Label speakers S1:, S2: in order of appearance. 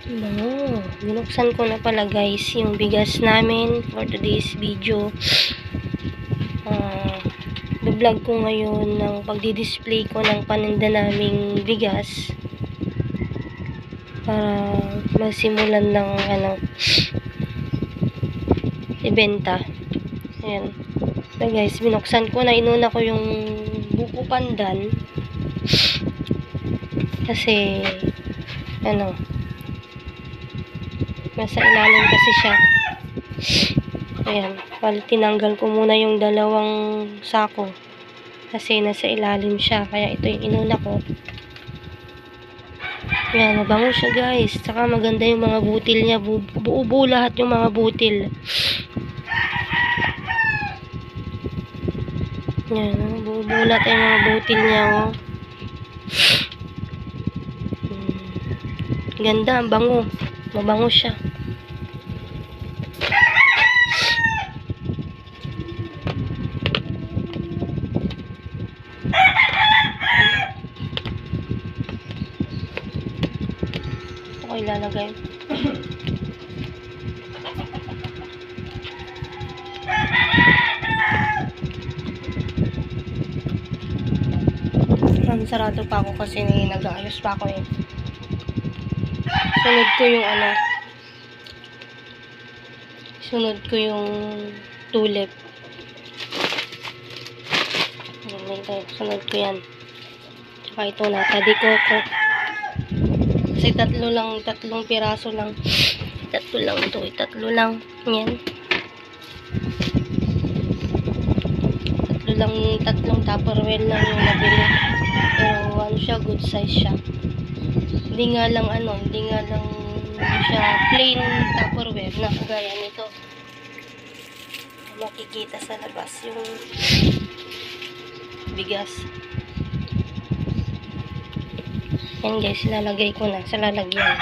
S1: Binuksan ko na pala guys yung bigas namin for today's video. Vlog ko ngayon ng pagdi-display ko ng paninda naming bigas para masimulan ng ibenta. Ayan. So guys, binuksan ko na, inuna ko yung buko pandan kasi nasa ilalim kasi siya. Ayan, tinanggal ko muna yung dalawang sako kasi nasa ilalim siya, kaya ito yung inuna ko. Ayan, mabango siya guys, saka maganda yung mga butil niya, buo lahat yung mga butil. Ayan, buo lahat yung mga butil niya, oh. Ganda, ang bango, mabango siya. Ito ko ilalagay. Sarado pa ako kasi nag-aayos pa ako eh. Sunod ko yung tulip. Sunod ko yan. Tsaka ito na, tadikoko. Kasi tatlong piraso lang. Tatlo lang. Yan. Tatlong tupperware lang yung nabili. Pero siya, good size siya. Hindi nga lang siya plain tupperware na kagaya nito. Makikita sa labas yung bigas. Yan guys, ilalagay ko na sa lalagyan.